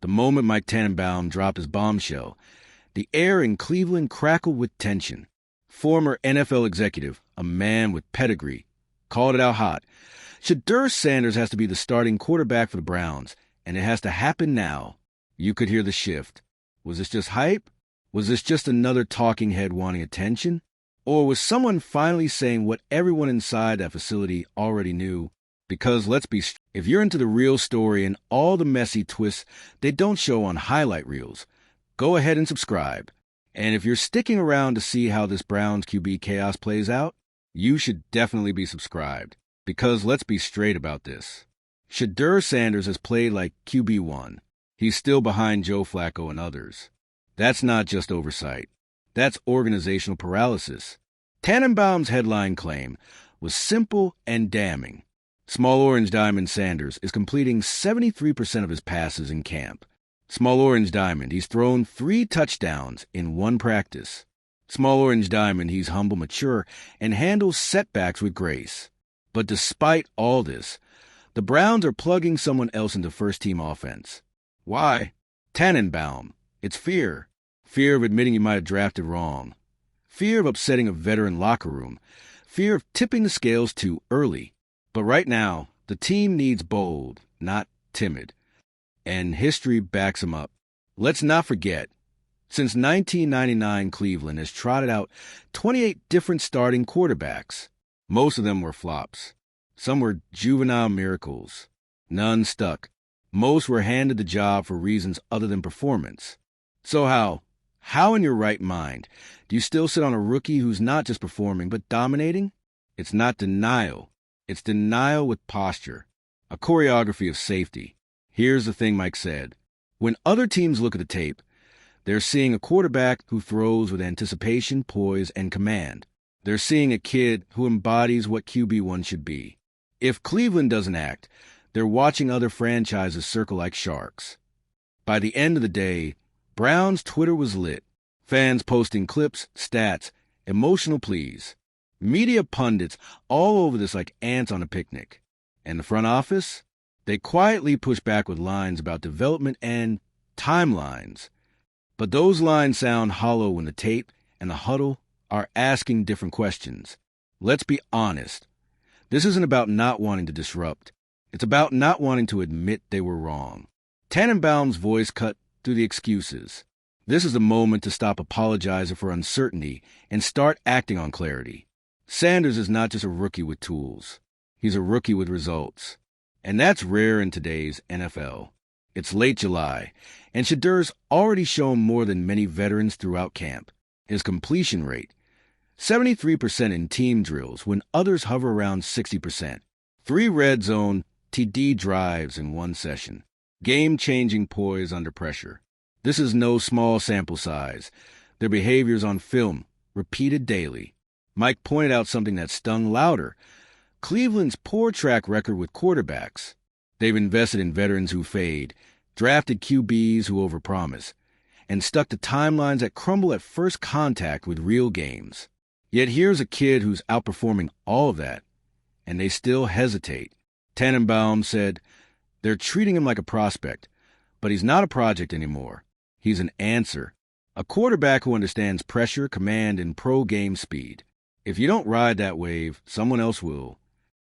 The moment Mike Tannenbaum dropped his bombshell, the air in Cleveland crackled with tension. Former NFL executive, a man with pedigree, called it out hot. Shedeur Sanders has to be the starting quarterback for the Browns, and it has to happen now. You could hear the shift. Was this just hype? Was this just another talking head wanting attention? Or was someone finally saying what everyone inside that facility already knew? Because let's be straight, if you're into the real story and all the messy twists they don't show on highlight reels, go ahead and subscribe. And if you're sticking around to see how this Browns QB chaos plays out, you should definitely be subscribed. Because let's be straight about this. Shedeur Sanders has played like QB1. He's still behind Joe Flacco and others. That's not just oversight. That's organizational paralysis. Tannenbaum's headline claim was simple and damning. Small Orange Diamond Sanders is completing 73% of his passes in camp. Small Orange Diamond, he's thrown 3 touchdowns in 1 practice. Small Orange Diamond, he's humble, mature, and handles setbacks with grace. But despite all this, the Browns are plugging someone else into first-team offense. Why? Tannenbaum. It's fear. Fear of admitting you might have drafted wrong. Fear of upsetting a veteran locker room. Fear of tipping the scales too early. But right now, the team needs bold, not timid. And history backs him up. Let's not forget, since 1999, Cleveland has trotted out 28 different starting quarterbacks. Most of them were flops. Some were juvenile miracles. None stuck. Most were handed the job for reasons other than performance. So how in your right mind do you still sit on a rookie who's not just performing but dominating? It's not denial. It's denial with posture, a choreography of safety. Here's the thing Mike said. When other teams look at the tape, they're seeing a quarterback who throws with anticipation, poise, and command. They're seeing a kid who embodies what QB1 should be. If Cleveland doesn't act, they're watching other franchises circle like sharks. By the end of the day, Browns' Twitter was lit. Fans posting clips, stats, emotional pleas. Media pundits all over this like ants on a picnic. And the front office? They quietly push back with lines about development and timelines. But those lines sound hollow when the tape and the huddle are asking different questions. Let's be honest. This isn't about not wanting to disrupt. It's about not wanting to admit they were wrong. Tannenbaum's voice cut through the excuses. This is the moment to stop apologizing for uncertainty and start acting on clarity. Sanders is not just a rookie with tools. He's a rookie with results. And that's rare in today's NFL. It's late July, and Shedeur's already shown more than many veterans throughout camp. His completion rate, 73% in team drills when others hover around 60%. 3 red zone TD drives in 1 session. Game-changing poise under pressure. This is no small sample size. Their behaviors on film, repeated daily. Mike pointed out something that stung louder. Cleveland's poor track record with quarterbacks. They've invested in veterans who fade, drafted QBs who overpromise, and stuck to timelines that crumble at first contact with real games. Yet here's a kid who's outperforming all of that, and they still hesitate. Tannenbaum said, they're treating him like a prospect, but he's not a project anymore. He's an answer, a quarterback who understands pressure, command, and pro-game speed. If you don't ride that wave, someone else will.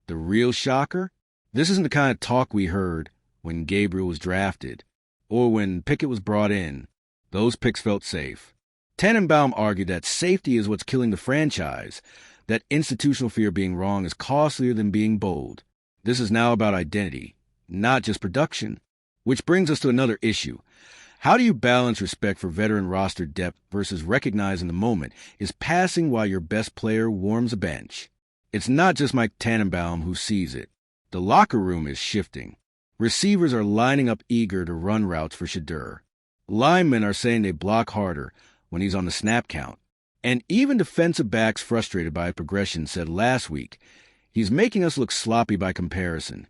The real shocker? This isn't the kind of talk we heard when Gabriel was drafted or when Pickett was brought in. Those picks felt safe. Tannenbaum argued that safety is what's killing the franchise, that institutional fear of being wrong is costlier than being bold. This is now about identity, not just production. Which brings us to another issue. How do you balance respect for veteran roster depth versus recognizing the moment is passing while your best player warms a bench? It's not just Mike Tannenbaum who sees it. The locker room is shifting. Receivers are lining up eager to run routes for Shedeur. Linemen are saying they block harder when he's on the snap count. And even defensive backs frustrated by progression said last week, he's making us look sloppy by comparison.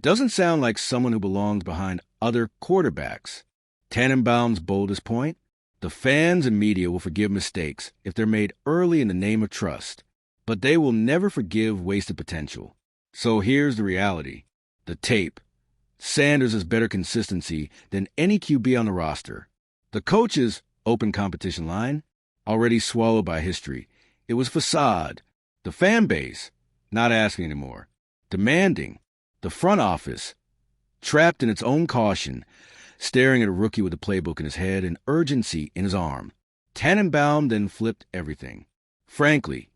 Doesn't sound like someone who belongs behind other quarterbacks. Tannenbaum's boldest point? The fans and media will forgive mistakes if they're made early in the name of trust, but they will never forgive wasted potential. So here's the reality. The tape. Sanders has better consistency than any QB on the roster. The coach's open competition line, already swallowed by history. It was facade. The fan base, not asking anymore. Demanding. The front office, trapped in its own caution, staring at a rookie with a playbook in his head and urgency in his arm. Tannenbaum then flipped everything. Frankly,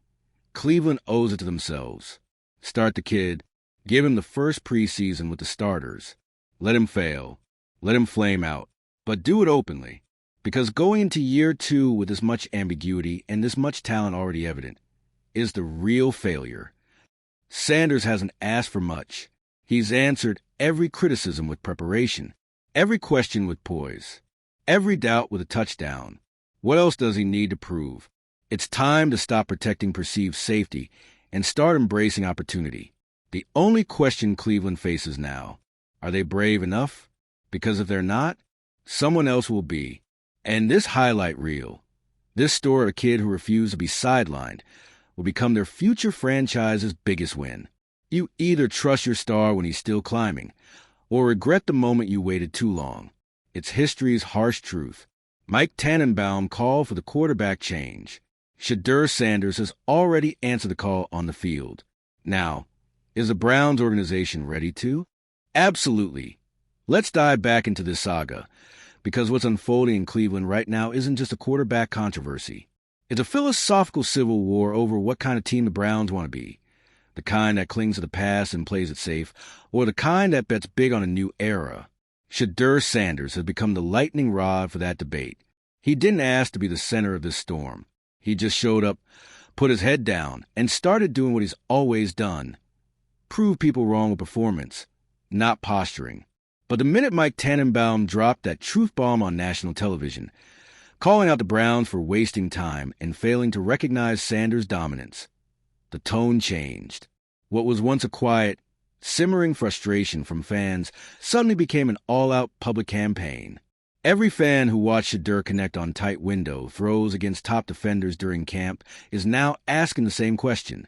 Cleveland owes it to themselves. Start the kid. Give him the first preseason with the starters. Let him fail. Let him flame out. But do it openly. Because going into year 2 with this much ambiguity and this much talent already evident is the real failure. Sanders hasn't asked for much. He's answered every criticism with preparation, every question with poise, every doubt with a touchdown. What else does he need to prove? It's time to stop protecting perceived safety and start embracing opportunity. The only question Cleveland faces now, are they brave enough? Because if they're not, someone else will be. And this highlight reel, this story of a kid who refused to be sidelined, will become their future franchise's biggest win. You either trust your star when he's still climbing, or regret the moment you waited too long. It's history's harsh truth. Mike Tannenbaum called for the quarterback change. Shedeur Sanders has already answered the call on the field. Now, is the Browns organization ready to? Absolutely. Let's dive back into this saga, because what's unfolding in Cleveland right now isn't just a quarterback controversy. It's a philosophical civil war over what kind of team the Browns want to be. The kind that clings to the past and plays it safe, or the kind that bets big on a new era. Shedeur Sanders has become the lightning rod for that debate. He didn't ask to be the center of this storm. He just showed up, put his head down, and started doing what he's always done. Prove people wrong with performance, not posturing. But the minute Mike Tannenbaum dropped that truth bomb on national television, calling out the Browns for wasting time and failing to recognize Sanders' dominance, the tone changed. What was once a quiet, simmering frustration from fans suddenly became an all-out public campaign. Every fan who watched Shedeur connect on tight window throws against top defenders during camp is now asking the same question.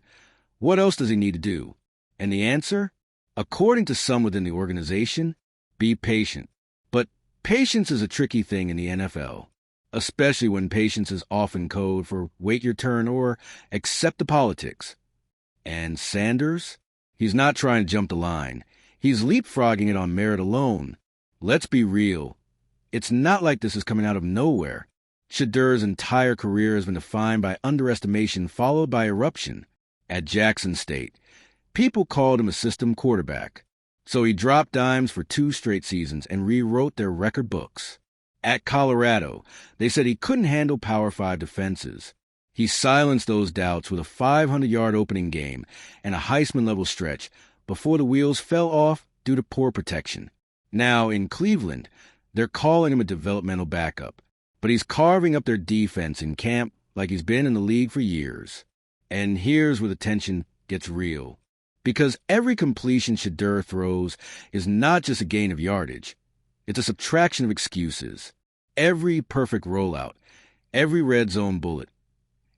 What else does he need to do? And the answer? According to some within the organization, be patient. But patience is a tricky thing in the NFL, especially when patience is often code for wait your turn or accept the politics. And Sanders? He's not trying to jump the line. He's leapfrogging it on merit alone. Let's be real. It's not like this is coming out of nowhere. Shedeur's entire career has been defined by underestimation followed by eruption. At Jackson State, people called him a system quarterback. So he dropped dimes for 2 straight seasons and rewrote their record books. At Colorado, they said he couldn't handle Power 5 defenses. He silenced those doubts with a 500-yard opening game and a Heisman-level stretch before the wheels fell off due to poor protection. Now, in Cleveland, they're calling him a developmental backup, but he's carving up their defense in camp like he's been in the league for years. And here's where the tension gets real. Because every completion Shedeur throws is not just a gain of yardage. It's a subtraction of excuses. Every perfect rollout, every red zone bullet,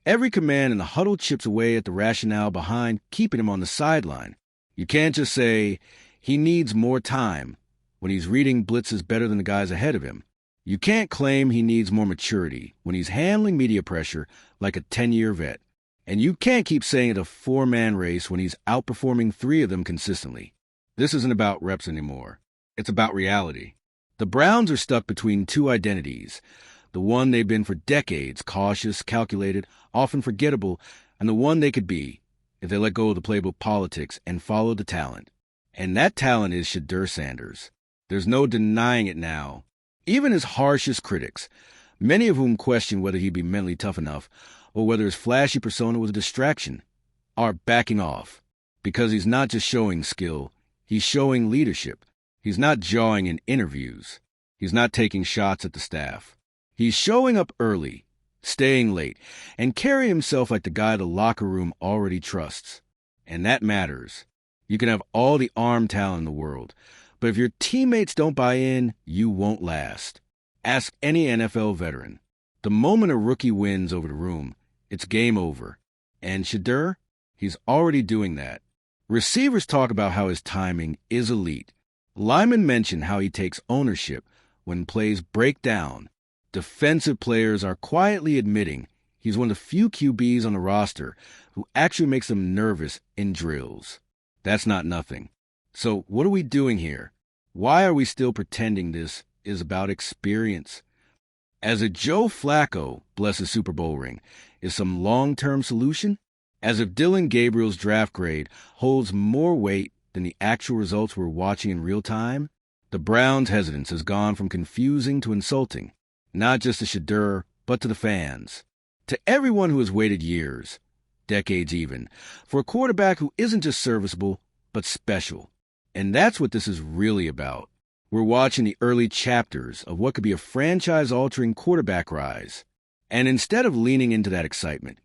every command in the huddle chips away at the rationale behind keeping him on the sideline. You can't just say, he needs more time, when he's reading blitzes better than the guys ahead of him. You can't claim he needs more maturity when he's handling media pressure like a 10-year vet. And you can't keep saying it's a 4-man race when he's outperforming 3 of them consistently. This isn't about reps anymore. It's about reality. The Browns are stuck between 2 identities. The one they've been for decades, cautious, calculated, often forgettable, and the one they could be if they let go of the playbook politics and follow the talent. And that talent is Shedeur Sanders. There's no denying it now. Even his harshest critics, many of whom question whether he'd be mentally tough enough or whether his flashy persona was a distraction, are backing off. Because he's not just showing skill, he's showing leadership. He's not jawing in interviews. He's not taking shots at the staff. He's showing up early, staying late, and carrying himself like the guy the locker room already trusts. And that matters. You can have all the arm talent in the world, but if your teammates don't buy in, you won't last. Ask any NFL veteran. The moment a rookie wins over the room, it's game over. And Shedeur, he's already doing that. Receivers talk about how his timing is elite. Lyman mentioned how he takes ownership when plays break down. Defensive players are quietly admitting he's one of the few QBs on the roster who actually makes them nervous in drills. That's not nothing. So what are we doing here? Why are we still pretending this is about experience? As a Joe Flacco, bless his Super Bowl ring, is some long-term solution? As if Dylan Gabriel's draft grade holds more weight than the actual results we're watching in real time? The Browns' hesitance has gone from confusing to insulting, not just to Shedeur, but to the fans. To everyone who has waited years, decades even, for a quarterback who isn't just serviceable, but special. And that's what this is really about. We're watching the early chapters of what could be a franchise-altering quarterback rise. And instead of leaning into that excitement,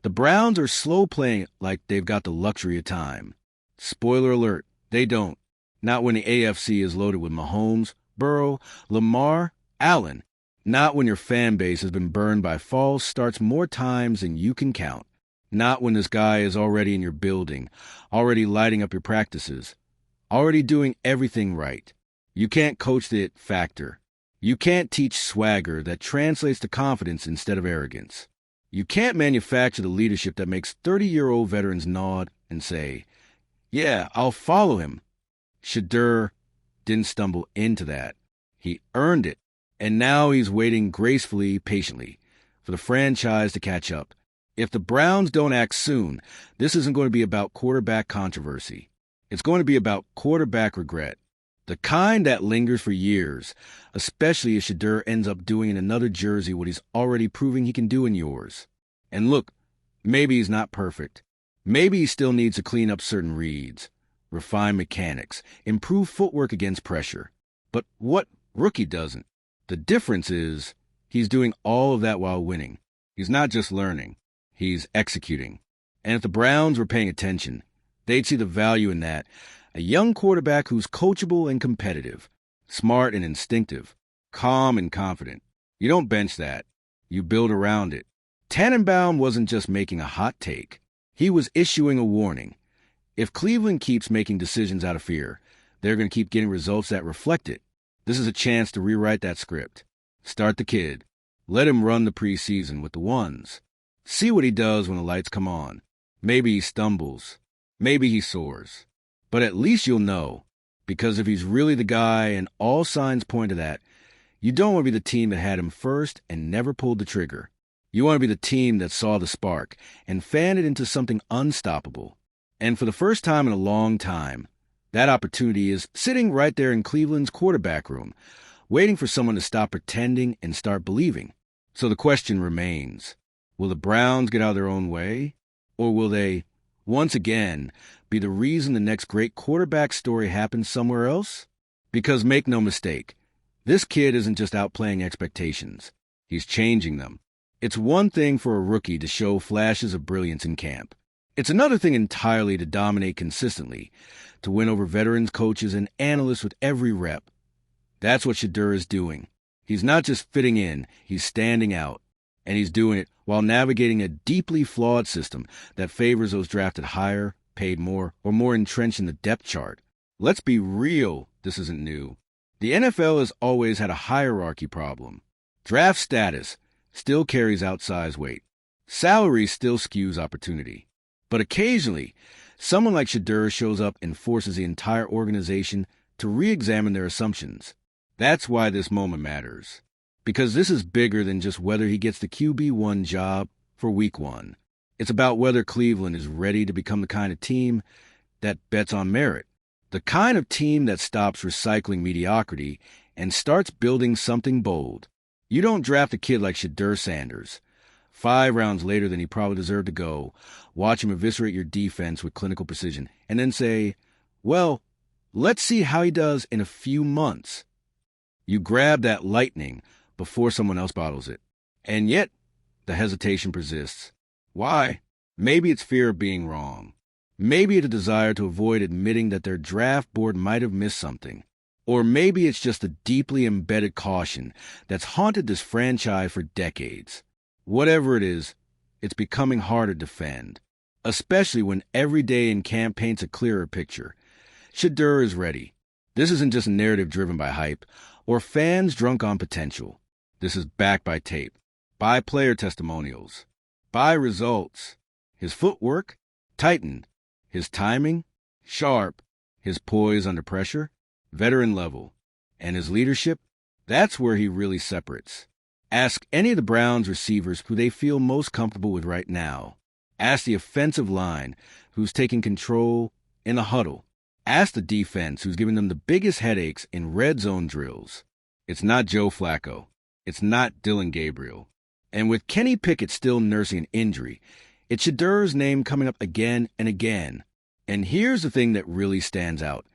the Browns are slow playing it like they've got the luxury of time. Spoiler alert, they don't. Not when the AFC is loaded with Mahomes, Burrow, Lamar, Allen. Not when your fan base has been burned by false starts more times than you can count. Not when this guy is already in your building, already lighting up your practices, already doing everything right. You can't coach the it factor. You can't teach swagger that translates to confidence instead of arrogance. You can't manufacture the leadership that makes 30-year-old veterans nod and say, "Yeah, I'll follow him." Shedeur didn't stumble into that. He earned it, and now he's waiting gracefully, patiently, for the franchise to catch up. If the Browns don't act soon, this isn't going to be about quarterback controversy. It's going to be about quarterback regret. The kind that lingers for years, especially if Shedeur ends up doing in another jersey what he's already proving he can do in yours. And look, maybe he's not perfect. Maybe he still needs to clean up certain reads, refine mechanics, improve footwork against pressure. But what rookie doesn't? The difference is he's doing all of that while winning. He's not just learning. He's executing. And if the Browns were paying attention, they'd see the value in that. A young quarterback who's coachable and competitive, smart and instinctive, calm and confident. You don't bench that. You build around it. Tannenbaum wasn't just making a hot take. He was issuing a warning. If Cleveland keeps making decisions out of fear, they're going to keep getting results that reflect it. This is a chance to rewrite that script. Start the kid. Let him run the preseason with the ones. See what he does when the lights come on. Maybe he stumbles. Maybe he soars. But at least you'll know, because if he's really the guy and all signs point to that, you don't want to be the team that had him first and never pulled the trigger. You want to be the team that saw the spark and fanned it into something unstoppable. And for the first time in a long time, that opportunity is sitting right there in Cleveland's quarterback room, waiting for someone to stop pretending and start believing. So the question remains, will the Browns get out of their own way? Or will they, once again, be the reason the next great quarterback story happens somewhere else? Because make no mistake, this kid isn't just outplaying expectations. He's changing them. It's one thing for a rookie to show flashes of brilliance in camp. It's another thing entirely to dominate consistently, to win over veterans, coaches, and analysts with every rep. That's what Shedeur is doing. He's not just fitting in, he's standing out. And he's doing it while navigating a deeply flawed system that favors those drafted higher, paid more, or more entrenched in the depth chart. Let's be real, this isn't new. The NFL has always had a hierarchy problem. Draft status still carries outsized weight. Salary still skews opportunity. But occasionally, someone like Shedeur shows up and forces the entire organization to re-examine their assumptions. That's why this moment matters. Because this is bigger than just whether he gets the QB1 job for Week 1. It's about whether Cleveland is ready to become the kind of team that bets on merit. The kind of team that stops recycling mediocrity and starts building something bold. You don't draft a kid like Shedeur Sanders, 5 rounds later than he probably deserved to go, watch him eviscerate your defense with clinical precision, and then say, well, let's see how he does in a few months. You grab that lightning before someone else bottles it. And yet, the hesitation persists. Why? Maybe it's fear of being wrong. Maybe it's a desire to avoid admitting that their draft board might have missed something. Or maybe it's just a deeply embedded caution that's haunted this franchise for decades. Whatever it is, it's becoming harder to defend, especially when every day in camp paints a clearer picture. Shedeur is ready. This isn't just a narrative driven by hype or fans drunk on potential. This is backed by tape, by player testimonials, by results. His footwork, tightened. His timing, sharp. His poise under pressure, veteran level. And his leadership, that's where he really separates. Ask any of the Browns receivers who they feel most comfortable with right now. Ask the offensive line who's taking control in a huddle. Ask the defense who's giving them the biggest headaches in red zone drills. It's not Joe Flacco. It's not Dylan Gabriel. And with Kenny Pickett still nursing an injury, it's Shedeur's name coming up again and again. And here's the thing that really stands out.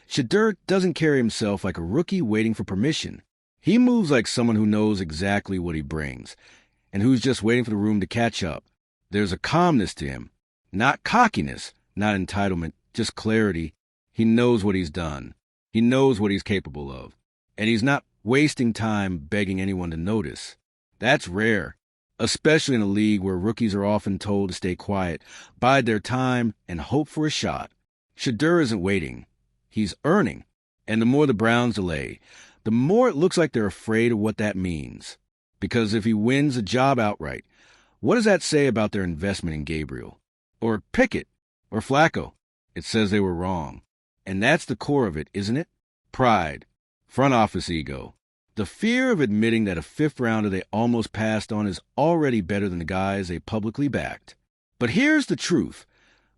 Shedeur doesn't carry himself like a rookie waiting for permission. He moves like someone who knows exactly what he brings and who's just waiting for the room to catch up. There's a calmness to him, not cockiness, not entitlement, just clarity. He knows what he's done. He knows what he's capable of. And he's not wasting time begging anyone to notice. That's rare, especially in a league where rookies are often told to stay quiet, bide their time, and hope for a shot. Shedeur isn't waiting. He's earning. And the more the Browns delay, the more it looks like they're afraid of what that means. Because if he wins the job outright, what does that say about their investment in Gabriel? Or Pickett? Or Flacco? It says they were wrong. And that's the core of it, isn't it? Pride. Front office ego. The fear of admitting that a fifth rounder they almost passed on is already better than the guys they publicly backed. But here's the truth.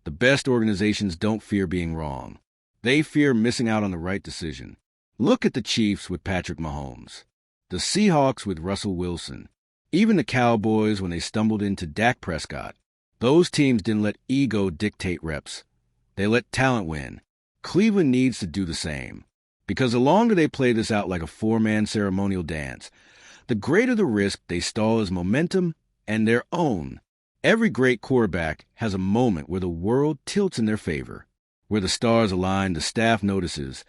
The best organizations don't fear being wrong. They fear missing out on the right decision. Look at the Chiefs with Patrick Mahomes, the Seahawks with Russell Wilson, even the Cowboys when they stumbled into Dak Prescott. Those teams didn't let ego dictate reps. They let talent win. Cleveland needs to do the same. Because the longer they play this out like a four-man ceremonial dance, the greater the risk they stall his momentum and their own. Every great quarterback has a moment where the world tilts in their favor, where the stars align, the staff notices,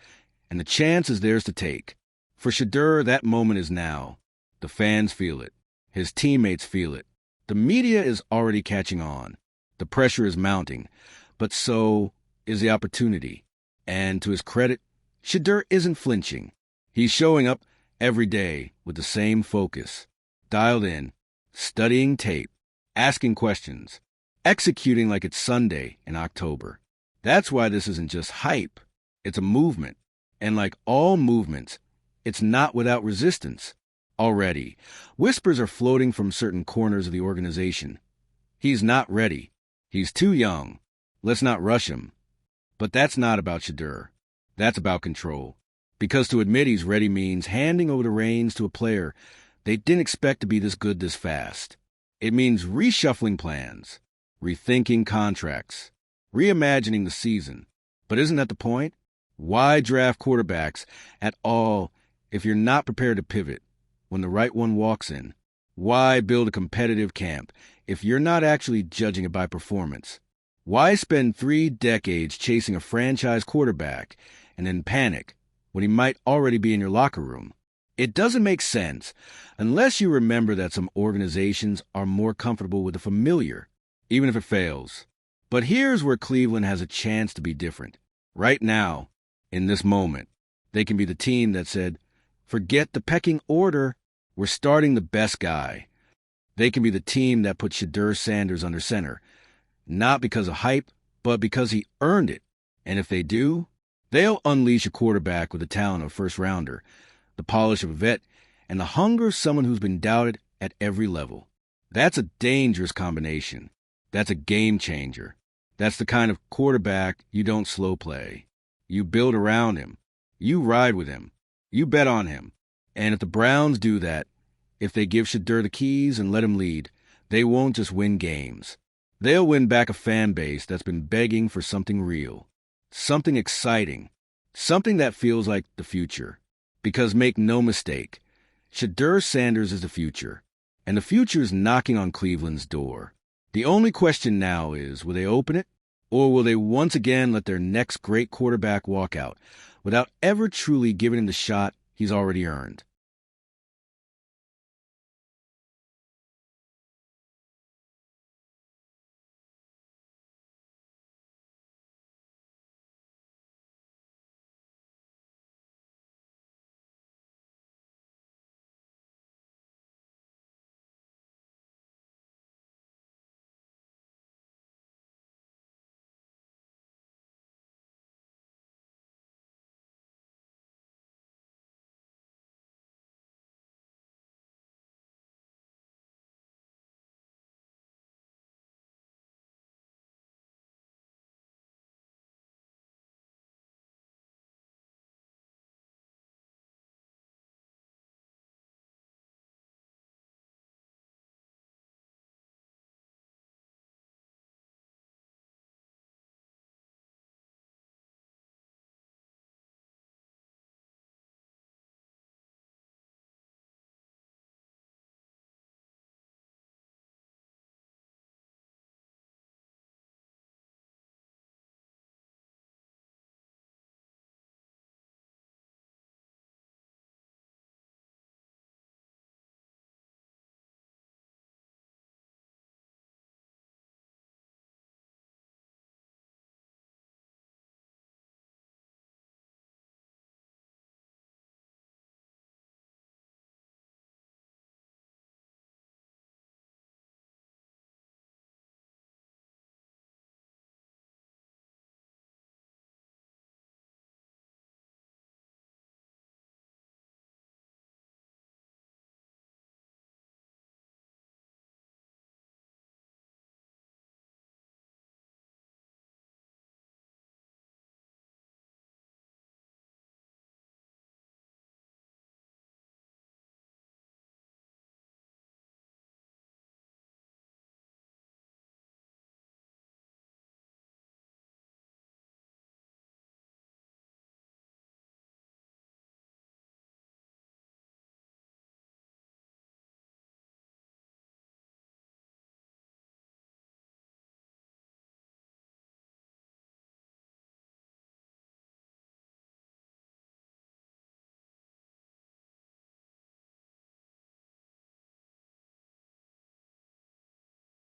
and the chance is theirs to take. For Shedeur, that moment is now. The fans feel it. His teammates feel it. The media is already catching on. The pressure is mounting. But so is the opportunity. And to his credit, Shedeur isn't flinching. He's showing up every day with the same focus. Dialed in, studying tape, asking questions, executing like it's Sunday in October. That's why this isn't just hype. It's a movement. And like all movements, it's not without resistance. Already, whispers are floating from certain corners of the organization. He's not ready. He's too young. Let's not rush him. But that's not about Shedeur. That's about control. Because to admit he's ready means handing over the reins to a player they didn't expect to be this good this fast. It means reshuffling plans, rethinking contracts, reimagining the season. But isn't that the point? Why draft quarterbacks at all if you're not prepared to pivot when the right one walks in? Why build a competitive camp if you're not actually judging it by performance? Why spend 3 decades chasing a franchise quarterback and then panic when he might already be in your locker room? It doesn't make sense unless you remember that some organizations are more comfortable with the familiar, even if it fails. But here's where Cleveland has a chance to be different. Right now, in this moment, they can be the team that said, forget the pecking order, we're starting the best guy. They can be the team that put Shedeur Sanders under center, not because of hype, but because he earned it. And if they do, they'll unleash a quarterback with the talent of a first-rounder, the polish of a vet, and the hunger of someone who's been doubted at every level. That's a dangerous combination. That's a game changer. That's the kind of quarterback you don't slow play. You build around him. You ride with him. You bet on him. And if the Browns do that, if they give Shedeur the keys and let him lead, they won't just win games. They'll win back a fan base that's been begging for something real, something exciting, something that feels like the future. Because make no mistake, Shedeur Sanders is the future, and the future is knocking on Cleveland's door. The only question now is, will they open it, or will they once again let their next great quarterback walk out without ever truly giving him the shot he's already earned?